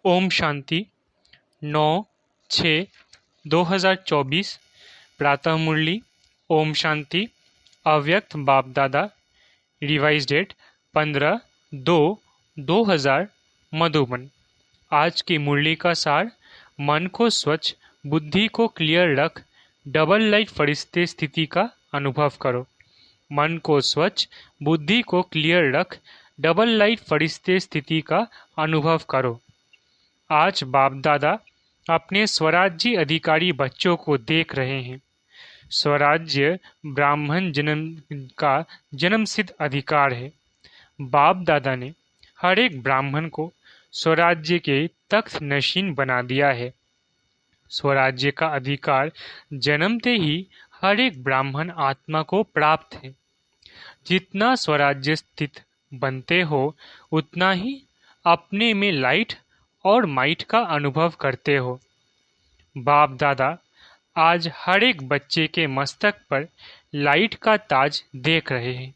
ओम शांति 9/6/2024 प्रातः मुरली। ओम शांति। अव्यक्त Bap Dada. Revise date 15/2/2000 Madhuban. आज की मुरली का सार। मन को स्वच्छ, बुद्धि को क्लियर रख, डबल लाइट फरिश्ते स्थिति का अनुभव करो। मन को स्वच्छ, बुद्धि को क्लियर रख, डबल लाइट फरिश्ते स्थिति का अनुभव करो। आज बाप दादा अपने स्वराज्य अधिकारी बच्चों को देख रहे हैं। स्वराज्य ब्राह्मण जन्म का जन्मसिद्ध अधिकार है। बाप दादा ने हर एक ब्राह्मण को स्वराज्य के तख्त नशीन बना दिया है। स्वराज्य का अधिकार जन्मते ही हर एक ब्राह्मण आत्मा को प्राप्त है। जितना स्वराज्य स्थित बनते हो उतना ही अपने में लाइट और माइट का अनुभव करते हो। बाप दादा आज हर एक बच्चे के मस्तक पर लाइट का ताज देख रहे हैं।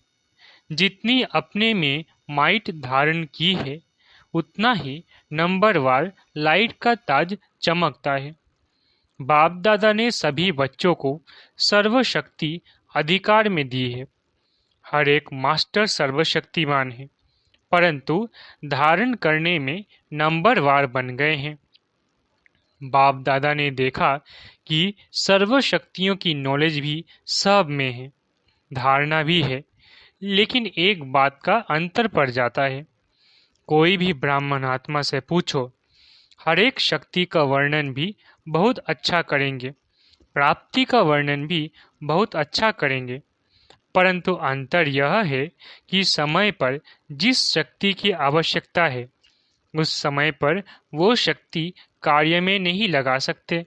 जितनी अपने में माइट धारण की है उतना ही नंबरवार लाइट का ताज चमकता है। बाप दादा ने सभी बच्चों को सर्वशक्ति अधिकार में दी है। हर एक मास्टर सर्वशक्तिमान है, परंतु धारण करने में नंबरवार बन गए हैं। बाप दादा ने देखा कि सर्वशक्तियों की नॉलेज भी सब में है, धारणा भी है, लेकिन एक बात का अंतर पड़ जाता है। कोई भी ब्राह्मण आत्मा से पूछो, हर एक शक्ति का वर्णन भी बहुत अच्छा करेंगे, प्राप्ति का वर्णन भी बहुत अच्छा करेंगे, परंतु अंतर यह है कि समय पर जिस शक्ति की आवश्यकता है उस समय पर वो शक्ति कार्य में नहीं लगा सकते।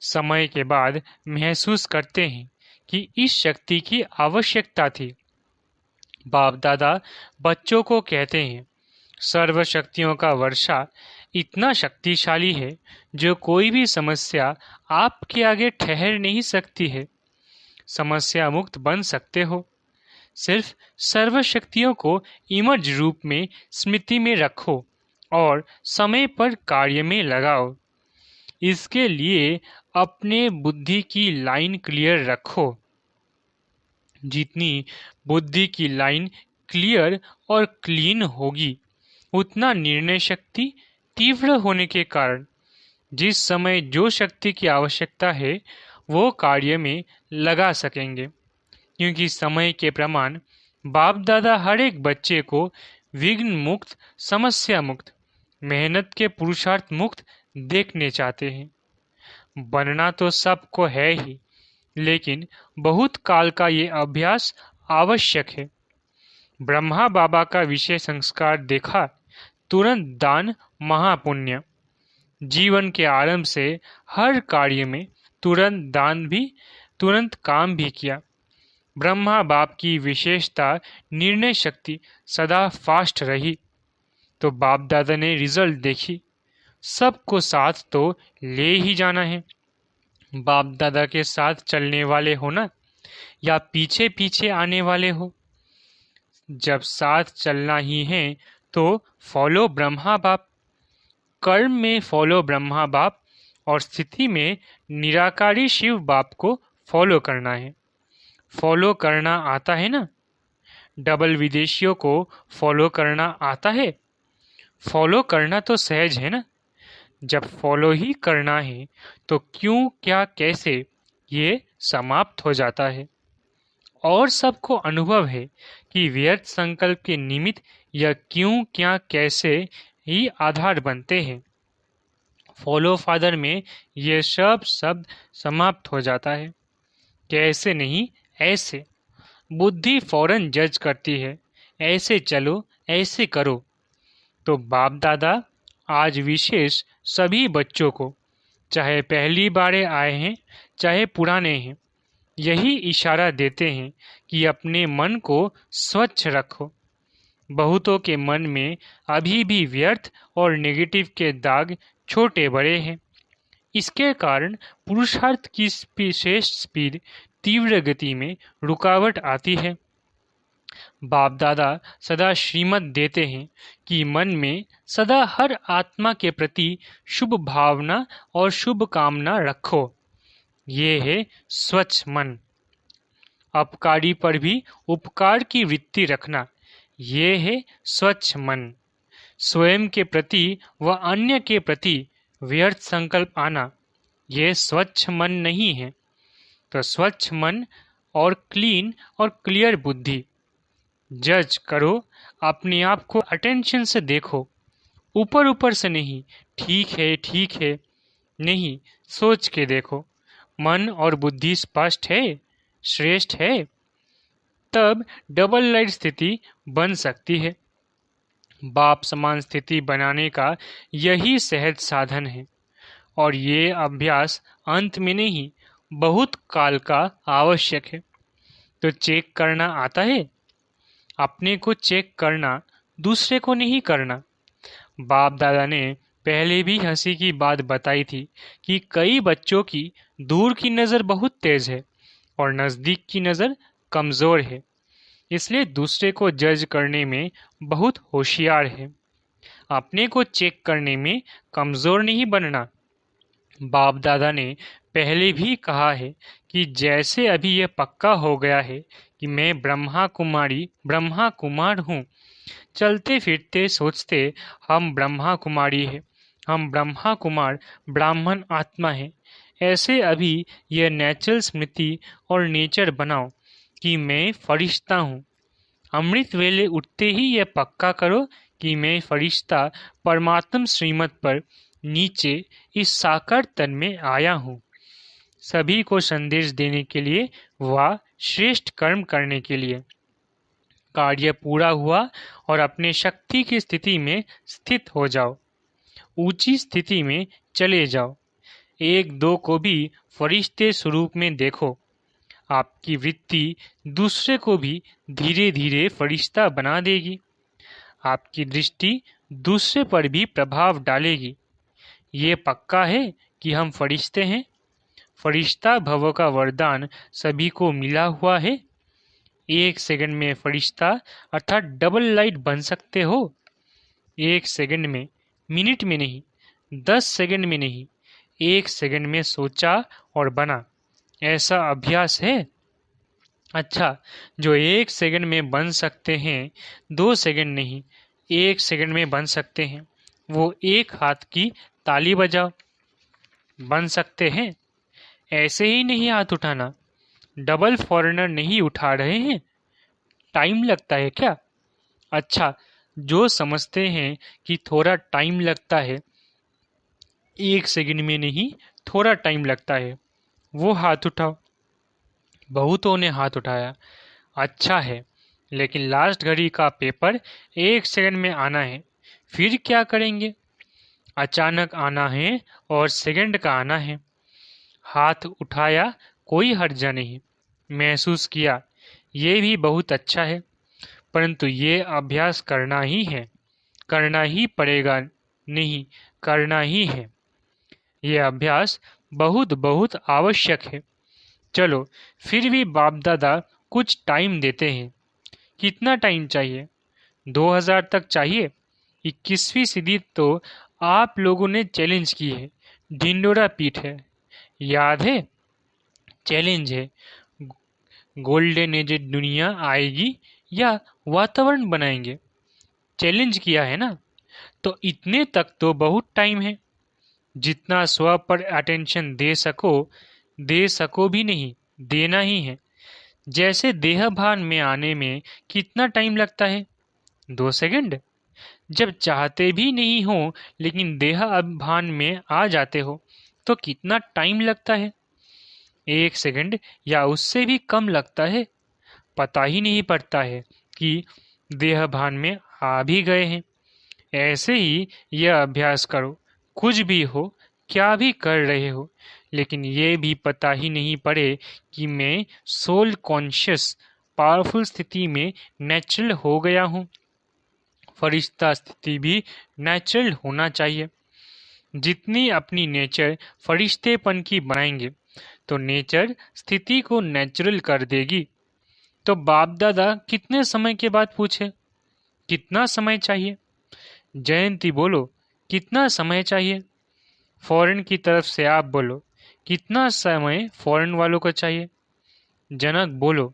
समय के बाद महसूस करते हैं कि इस शक्ति की आवश्यकता थी। बाप दादा बच्चों को कहते हैं, सर्वशक्तियों का वर्षा इतना शक्तिशाली है जो कोई भी समस्या आपके आगे ठहर नहीं सकती है। समस्या मुक्त बन सकते हो। सिर्फ सर्वशक्तियों को इमर्ज रूप में स्मृति में रखो और समय पर कार्य में लगाओ। इसके लिए अपने बुद्धि की लाइन क्लियर रखो। जितनी बुद्धि की लाइन क्लियर और क्लीन होगी उतना निर्णय शक्ति तीव्र होने के कारण जिस समय जो शक्ति की आवश्यकता है वो कार्य में लगा सकेंगे। क्योंकि समय के प्रमाण बाप दादा हर एक बच्चे को विघ्न मुक्त, समस्या मुक्त, मेहनत के पुरुषार्थ मुक्त देखने चाहते हैं। बनना तो सबको है ही, लेकिन बहुत काल का ये अभ्यास आवश्यक है। ब्रह्मा बाबा का विषय संस्कार देखा, तुरंत दान महापुण्य। जीवन के आरंभ से हर कार्य में तुरंत दान भी, तुरंत काम भी किया। ब्रह्मा बाप की विशेषता निर्णय शक्ति सदा फास्ट रही। तो बाप दादा ने रिजल्ट देखी। सबको साथ तो ले ही जाना है। बाप दादा के साथ चलने वाले हो ना, या पीछे पीछे आने वाले हो। जब साथ चलना ही है तो फॉलो ब्रह्मा बाप। कर्म में फॉलो ब्रह्मा बाप और स्थिति में निराकारी शिव बाप को फॉलो करना है। फॉलो करना आता है ना? डबल विदेशियों को फॉलो करना आता है? फॉलो करना तो सहज है ना? जब फॉलो ही करना है तो क्यों, क्या, कैसे ये समाप्त हो जाता है। और सबको अनुभव है कि व्यर्थ संकल्प के निमित्त यह क्यों, क्या, कैसे ही आधार बनते हैं। फॉलो फादर में ये सब शब्द समाप्त हो जाता है। कैसे नहीं, ऐसे। बुद्धि फौरन जज करती है, ऐसे चलो, ऐसे करो। तो बाप दादा आज विशेष सभी बच्चों को, चाहे पहली बार आए हैं चाहे पुराने हैं, यही इशारा देते हैं कि अपने मन को स्वच्छ रखो। बहुतों के मन में अभी भी व्यर्थ और नेगेटिव के दाग छोटे बड़े हैं। इसके कारण पुरुषार्थ की विशेष स्पीड, तीव्र गति में रुकावट आती है। बाप दादा सदा श्रीमत देते हैं कि मन में सदा हर आत्मा के प्रति शुभ भावना और शुभ कामना रखो। ये है स्वच्छ मन। अपकारी पर भी उपकार की वृत्ति रखना, ये है स्वच्छ मन। स्वयं के प्रति व अन्य के प्रति व्यर्थ संकल्प आना, ये स्वच्छ मन नहीं है। तो स्वच्छ मन और क्लीन और क्लियर बुद्धि। जज करो, अपने आप को अटेंशन से देखो, ऊपर ऊपर से नहीं, ठीक है नहीं, सोच के देखो। मन और बुद्धि स्पष्ट है, श्रेष्ठ है, तब डबल लाइट स्थिति बन सकती है। बाप समान स्थिति बनाने का यही सहज साधन है, और ये अभ्यास अंत में नहीं, बहुत काल का आवश्यक है। तो चेक करना आता है, अपने को चेक करना, दूसरे को नहीं करना। बाप दादा ने पहले भी हंसी की बात बताई थी कि कई बच्चों की दूर की नज़र बहुत तेज है और नज़दीक की नज़र कमज़ोर है, इसलिए दूसरे को जज करने में बहुत होशियार है। अपने को चेक करने में कमज़ोर नहीं बनना। बाप दादा ने पहले भी कहा है कि जैसे अभी यह पक्का हो गया है कि मैं ब्रह्मा कुमार हूँ, चलते फिरते सोचते हम ब्रह्मा कुमारी है, हम ब्रह्मा कुमार ब्राह्मण आत्मा है, ऐसे अभी यह नेचुरल स्मृति और नेचर बनाओ कि मैं फरिश्ता हूँ। अमृत वेले उठते ही यह पक्का करो कि मैं फरिश्ता परमात्म श्रीमत पर नीचे इस साकार तन में आया हूँ, सभी को संदेश देने के लिए व श्रेष्ठ कर्म करने के लिए। कार्य पूरा हुआ और अपने शक्ति की स्थिति में स्थित हो जाओ, ऊंची स्थिति में चले जाओ। एक दो को भी फरिश्ते स्वरूप में देखो। आपकी वृत्ति दूसरे को भी धीरे धीरे फरिश्ता बना देगी। आपकी दृष्टि दूसरे पर भी प्रभाव डालेगी। ये पक्का है कि हम फरिश्ते हैं। फरिश्ता भव का वरदान सभी को मिला हुआ है। 1 सेकंड में फरिश्ता अर्थात डबल लाइट बन सकते हो। 1 सेकंड में, मिनट में नहीं, 10 सेकंड में नहीं, 1 सेकंड में सोचा और बना, ऐसा अभ्यास है। अच्छा, जो 1 सेकंड में बन सकते हैं, 2 सेकंड नहीं, 1 सेकंड में बन सकते हैं, वो एक हाथ की ताली बजाओ। बन सकते हैं, ऐसे ही नहीं हाथ उठाना। डबल फॉरेनर नहीं उठा रहे हैं, टाइम लगता है क्या? अच्छा, जो समझते हैं कि थोड़ा टाइम लगता है, 1 सेकंड में नहीं, थोड़ा टाइम लगता है, वो हाथ उठाओ। बहुतों ने हाथ उठाया, अच्छा है, लेकिन लास्ट घड़ी का पेपर 1 सेकंड में आना है, फिर क्या करेंगे? अचानक आना है और सेकंड का आना है। हाथ उठाया, कोई हर्जा नहीं, महसूस किया, ये भी बहुत अच्छा है, परंतु ये अभ्यास करना ही है, करना ही पड़ेगा, नहीं, करना ही है। ये अभ्यास बहुत बहुत आवश्यक है। चलो, फिर भी बाप दादा कुछ टाइम देते हैं। कितना टाइम चाहिए? 2000 तक चाहिए? 21वीं सदी तो आप लोगों ने चैलेंज की है, ढिंडोरा पीट है, याद है? चैलेंज है, गोल्डन एज दुनिया आएगी या वातावरण बनाएंगे, चैलेंज किया है ना? तो इतने तक तो बहुत टाइम है। जितना स्व पर अटेंशन दे सको भी नहीं, देना ही है। जैसे देह भान में आने में कितना टाइम लगता है? 2 सेकंड। जब चाहते भी नहीं हो लेकिन देह भान में आ जाते हो तो कितना टाइम लगता है? 1 सेकंड या उससे भी कम लगता है। पता ही नहीं पड़ता है कि देह भान में आ भी गए हैं। ऐसे ही यह अभ्यास करो, कुछ भी हो, क्या भी कर रहे हो, लेकिन ये भी पता ही नहीं पड़े कि मैं सोल कॉन्शियस पावरफुल स्थिति में नेचुरल हो गया हूँ। फरिश्ता स्थिति भी नेचुरल होना चाहिए। जितनी अपनी नेचर फरिश्तेपन की बनाएंगे तो नेचर स्थिति को नेचुरल कर देगी। तो बाप दादा कितने समय के बाद पूछे, कितना समय चाहिए? जयंती बोलो, कितना समय चाहिए? फौरन की तरफ से आप बोलो, कितना समय फौरन वालों को चाहिए? जनक बोलो,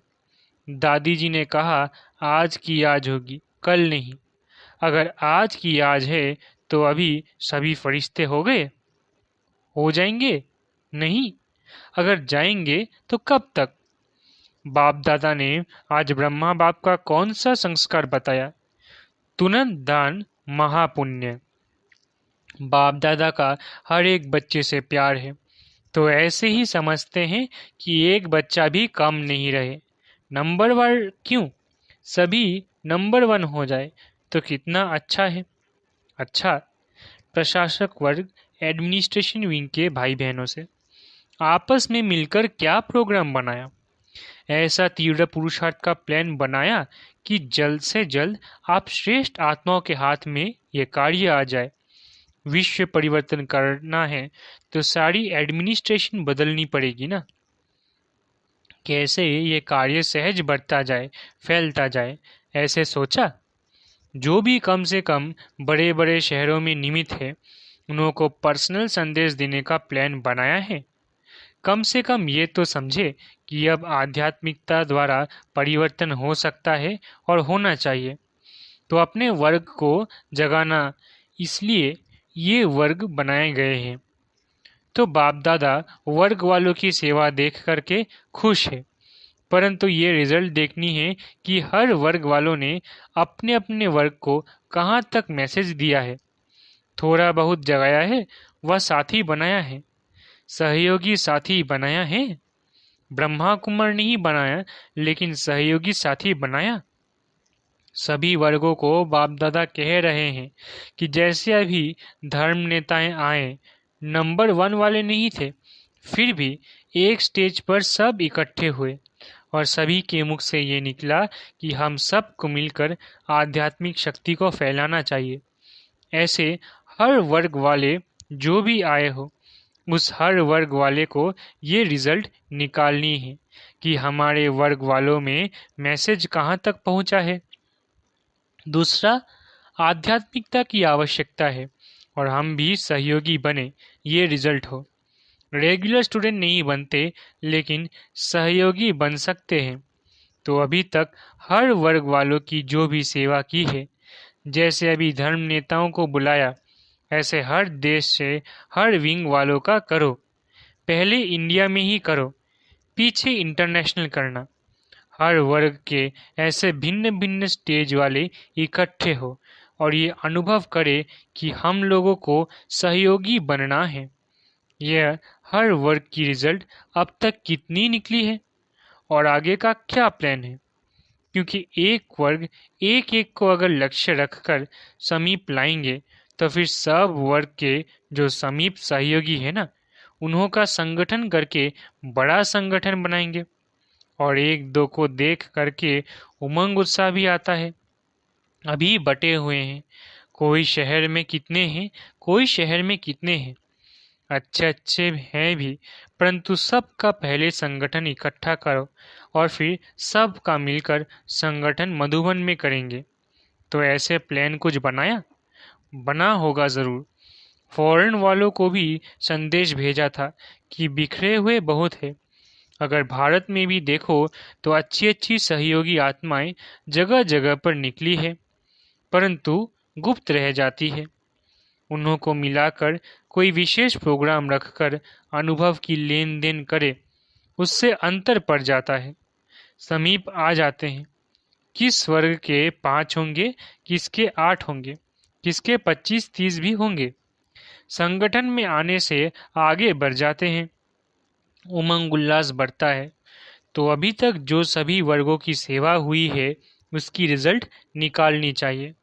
दादी जी ने कहा आज की आज होगी, कल नहीं। अगर आज की आज है तो अभी सभी फरिश्ते हो गए, हो जाएंगे? नहीं। अगर जाएंगे तो कब तक? बाप दादा ने आज ब्रह्मा बाप का कौन सा संस्कार बताया? तुरंत दान महापुण्य। बाप दादा का हर एक बच्चे से प्यार है, तो ऐसे ही समझते हैं कि एक बच्चा भी कम नहीं रहे। नंबर वन क्यों? सभी नंबर वन हो जाए तो कितना अच्छा है। अच्छा, प्रशासक वर्ग एडमिनिस्ट्रेशन विंग के भाई बहनों से आपस में मिलकर क्या प्रोग्राम बनाया? ऐसा तीव्र पुरुषार्थ का प्लान बनाया कि जल्द से जल्द आप श्रेष्ठ आत्माओं के हाथ में ये कार्य आ जाए। विश्व परिवर्तन करना है तो सारी एडमिनिस्ट्रेशन बदलनी पड़ेगी ना। कैसे ये कार्य सहज बढ़ता जाए, फैलता जाए, ऐसे सोचा। जो भी कम से कम बड़े बड़े शहरों में निमित है, उन्हों को पर्सनल संदेश देने का प्लान बनाया है। कम से कम ये तो समझे कि अब आध्यात्मिकता द्वारा परिवर्तन हो सकता है और होना चाहिए। तो अपने वर्ग को जगाना, इसलिए ये वर्ग बनाए गए हैं। तो बाप दादा वर्ग वालों की सेवा देख करके खुश है, परंतु ये रिजल्ट देखनी है कि हर वर्ग वालों ने अपने अपने वर्ग को कहाँ तक मैसेज दिया है। थोड़ा बहुत जगाया है, वह साथी बनाया है, सहयोगी साथी बनाया है। ब्रह्मा कुमार नहीं बनाया, लेकिन सहयोगी साथी बनाया। सभी वर्गों को बाप दादा कह रहे हैं कि जैसे अभी धर्म नेताएं आए, नंबर वन वाले नहीं थे, फिर भी एक स्टेज पर सब इकट्ठे हुए और सभी के मुख से ये निकला कि हम सबको मिलकर आध्यात्मिक शक्ति को फैलाना चाहिए। ऐसे हर वर्ग वाले जो भी आए हो, उस हर वर्ग वाले को ये रिजल्ट निकालनी है कि हमारे वर्ग वालों में मैसेज कहाँ तक पहुँचा है। दूसरा, आध्यात्मिकता की आवश्यकता है और हम भी सहयोगी बने, ये रिजल्ट हो। रेगुलर स्टूडेंट नहीं बनते, लेकिन सहयोगी बन सकते हैं। तो अभी तक हर वर्ग वालों की जो भी सेवा की है, जैसे अभी धर्म नेताओं को बुलाया, ऐसे हर देश से हर विंग वालों का करो। पहले इंडिया में ही करो, पीछे इंटरनेशनल करना। हर वर्ग के ऐसे भिन्न भिन्न स्टेज वाले इकट्ठे हो और ये अनुभव करे कि हम लोगों को सहयोगी बनना है। यह हर वर्ग की रिजल्ट अब तक कितनी निकली है और आगे का क्या प्लान है। क्योंकि एक वर्ग एक एक को अगर लक्ष्य रखकर समीप लाएंगे, तो फिर सब वर्ग के जो समीप सहयोगी है ना, उन्हों का संगठन करके बड़ा संगठन बनाएंगे। और एक दो को देख करके उमंग उत्साह भी आता है। अभी बटे हुए हैं, कोई शहर में कितने हैं, कोई शहर में कितने हैं, अच्छे अच्छे हैं भी, परंतु सबका पहले संगठन इकट्ठा करो और फिर सबका मिलकर संगठन मधुबन में करेंगे। तो ऐसे प्लान कुछ बनाया, बना होगा ज़रूर। फॉरेन वालों को भी संदेश भेजा था कि बिखरे हुए बहुत है। अगर भारत में भी देखो तो अच्छी अच्छी सहयोगी आत्माएं जगह जगह पर निकली है, परंतु गुप्त रह जाती है। उन्हों को मिलाकर कोई विशेष प्रोग्राम रखकर अनुभव की लेन देन करे, उससे अंतर पड़ जाता है, समीप आ जाते हैं। किस वर्ग के 5 होंगे, किसके 8 होंगे, किसके 25-30 भी होंगे। संगठन में आने से आगे बढ़ जाते हैं, उमंग उल्लास बढ़ता है। तो अभी तक जो सभी वर्गों की सेवा हुई है, उसकी रिजल्ट निकालनी चाहिए।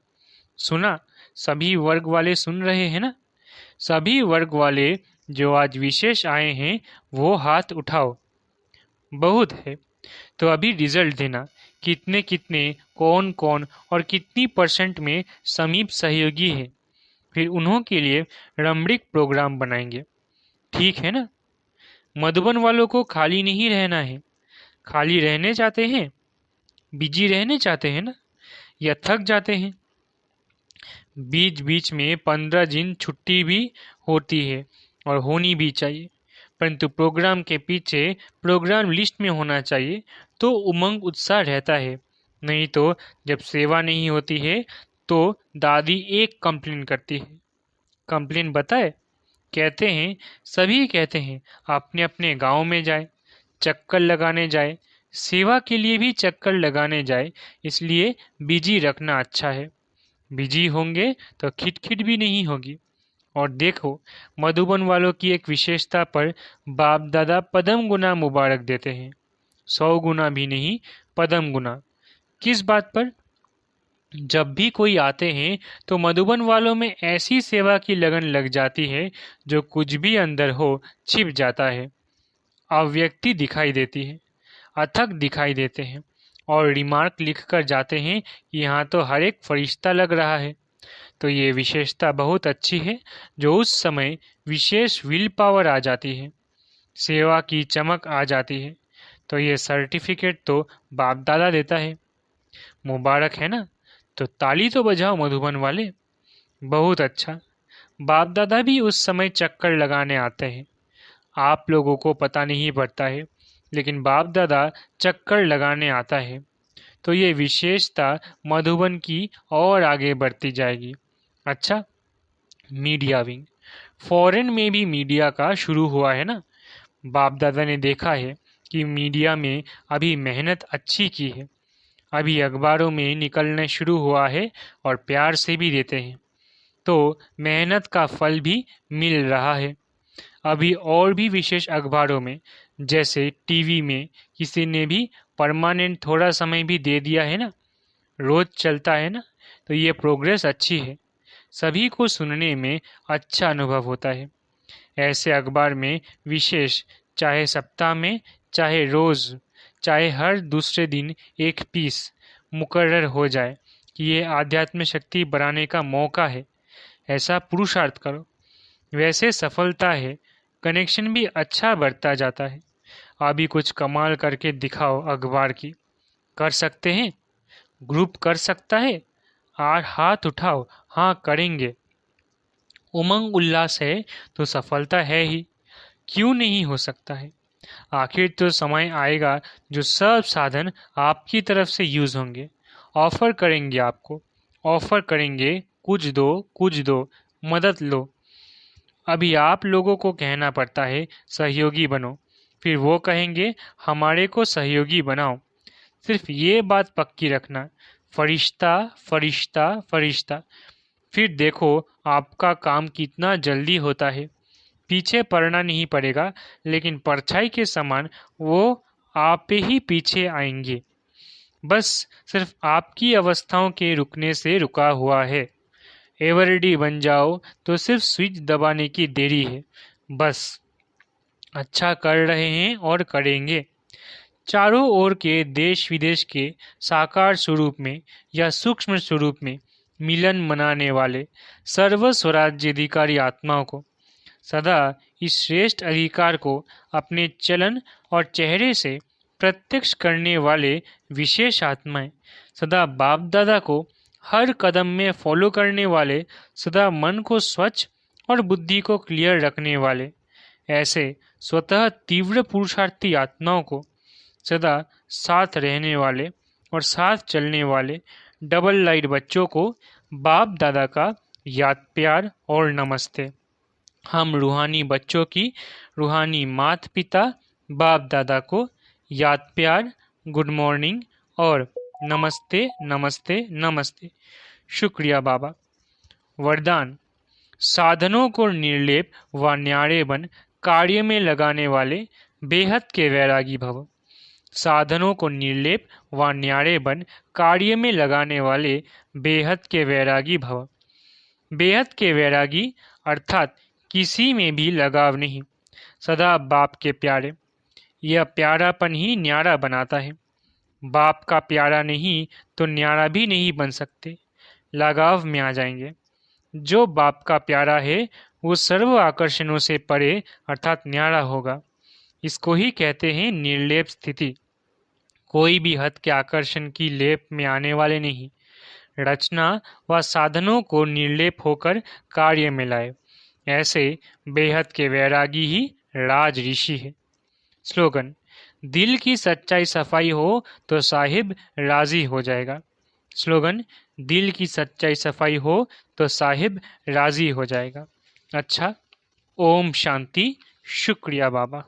सुना, सभी वर्ग वाले सुन रहे हैं ना? सभी वर्ग वाले जो आज विशेष आए हैं, वो हाथ उठाओ। बहुत है, तो अभी रिजल्ट देना, कितने कितने, कौन कौन और कितनी % में समीप सहयोगी है। फिर उन्हों के लिए रमणीक प्रोग्राम बनाएंगे। ठीक है ना? मधुबन वालों को खाली नहीं रहना है। खाली रहने चाहते हैं बिजी रहने चाहते हैं ना, या थक जाते हैं? बीच बीच में 15 दिन छुट्टी भी होती है और होनी भी चाहिए, परंतु प्रोग्राम के पीछे प्रोग्राम लिस्ट में होना चाहिए तो उमंग उत्साह रहता है। नहीं तो जब सेवा नहीं होती है तो दादी एक कंप्लेन करती है। कंप्लेन बताए? कहते हैं, सभी कहते हैं अपने अपने गांव में जाए, चक्कर लगाने जाए, सेवा के लिए भी चक्कर लगाने जाए, इसलिए बिजी रखना अच्छा है। बिजी होंगे तो खिटखिट भी नहीं होगी। और देखो, मधुबन वालों की एक विशेषता पर बाप दादा पदम गुना मुबारक देते हैं। 100 गुना भी नहीं, पदम गुना। किस बात पर? जब भी कोई आते हैं तो मधुबन वालों में ऐसी सेवा की लगन लग जाती है जो कुछ भी अंदर हो छिप जाता है। अव्यक्ति दिखाई देती है, अथक दिखाई देते हैं, और रिमार्क लिख कर जाते हैं कि यहाँ तो हर एक फरिश्ता लग रहा है। तो ये विशेषता बहुत अच्छी है जो उस समय विशेष विल पावर आ जाती है, सेवा की चमक आ जाती है। तो ये सर्टिफिकेट तो बाप दादा देता है। मुबारक है ना? तो ताली तो बजाओ मधुबन वाले। बहुत अच्छा। बाप दादा भी उस समय चक्कर लगाने आते हैं। आप लोगों को पता नहीं पड़ता है, लेकिन बाप दादा चक्कर लगाने आता है। तो ये विशेषता मधुबन की और आगे बढ़ती जाएगी। अच्छा, मीडिया विंग। फॉरेन में भी मीडिया का शुरू हुआ है ना। बाप दादा ने देखा है कि मीडिया में अभी मेहनत अच्छी की है, अभी अखबारों में निकलने शुरू हुआ है और प्यार से भी देते हैं, तो मेहनत का फल भी मिल रहा है। अभी और भी विशेष अखबारों में, जैसे टीवी में किसी ने भी परमानेंट थोड़ा समय भी दे दिया है ना, रोज चलता है ना, तो ये प्रोग्रेस अच्छी है। सभी को सुनने में अच्छा अनुभव होता है। ऐसे अखबार में विशेष, चाहे सप्ताह में, चाहे रोज, चाहे हर दूसरे दिन एक पीस मुकर्रर हो जाए कि ये आध्यात्म शक्ति बढ़ाने का मौका है, ऐसा पुरुषार्थ करो। वैसे सफलता है, कनेक्शन भी अच्छा बढ़ता जाता है। अभी कुछ कमाल करके दिखाओ अखबार की। कर सकते हैं? ग्रुप कर सकता है? और हाथ उठाओ, हाँ करेंगे। उमंग उल्लास है तो सफलता है ही, क्यों नहीं हो सकता है? आखिर तो समय आएगा जो सब साधन आपकी तरफ से यूज होंगे। ऑफर करेंगे आपको, ऑफर करेंगे, कुछ दो, मदद लो। अभी आप लोगों को कहना पड़ता है सहयोगी बनो, फिर वो कहेंगे हमारे को सहयोगी बनाओ। सिर्फ ये बात पक्की रखना, फरिश्ता फरिश्ता फरिश्ता। फिर देखो आपका काम कितना जल्दी होता है। पीछे पड़ना नहीं पड़ेगा, लेकिन परछाई के समान वो आप ही पीछे आएंगे। बस सिर्फ आपकी अवस्थाओं के रुकने से रुका हुआ है। एवरडी बन जाओ तो सिर्फ स्विच दबाने की देरी है। बस अच्छा कर रहे हैं और करेंगे। चारों ओर के देश विदेश के साकार स्वरूप में या सूक्ष्म स्वरूप में मिलन मनाने वाले सर्व स्वराज्य अधिकारी आत्माओं को, सदा इस श्रेष्ठ अधिकार को अपने चलन और चेहरे से प्रत्यक्ष करने वाले विशेष आत्माएं, सदा बाप दादा को हर कदम में फॉलो करने वाले, सदा मन को स्वच्छ और बुद्धि को क्लियर रखने वाले, ऐसे स्वतः तीव्र पुरुषार्थी आत्माओं को, सदा साथ रहने वाले और साथ चलने वाले डबल लाइट बच्चों को बाप दादा का याद प्यार और नमस्ते। हम रूहानी बच्चों की रूहानी माता पिता बाप दादा को याद प्यार, गुड मॉर्निंग और नमस्ते नमस्ते नमस्ते। शुक्रिया बाबा। वरदान। साधनों को निर्लेप व न्यारे बन कार्य में लगाने वाले बेहद के वैरागी भव। साधनों को निर्लेप व न्यारे बन कार्य में लगाने वाले बेहद के वैरागी भव। बेहद के वैरागी अर्थात किसी में भी लगाव नहीं, सदा बाप के प्यारे। यह प्यारापन ही न्यारा बनाता है। बाप का प्यारा नहीं तो न्यारा भी नहीं बन सकते, लगाव में आ जाएंगे। जो बाप का प्यारा है वो सर्व आकर्षणों से परे अर्थात न्यारा होगा। इसको ही कहते हैं निर्लेप स्थिति। कोई भी हद के आकर्षण की लेप में आने वाले नहीं। रचना व साधनों को निर्लेप होकर कार्य में लाए। ऐसे बेहद के वैरागी ही राज ऋषि है। स्लोगन: दिल की सच्चाई सफाई हो तो साहिब राजी हो जाएगा। स्लोगन: दिल की सच्चाई सफाई हो तो साहिब राजी हो जाएगा। अच्छा, ओम शांति। शुक्रिया बाबा।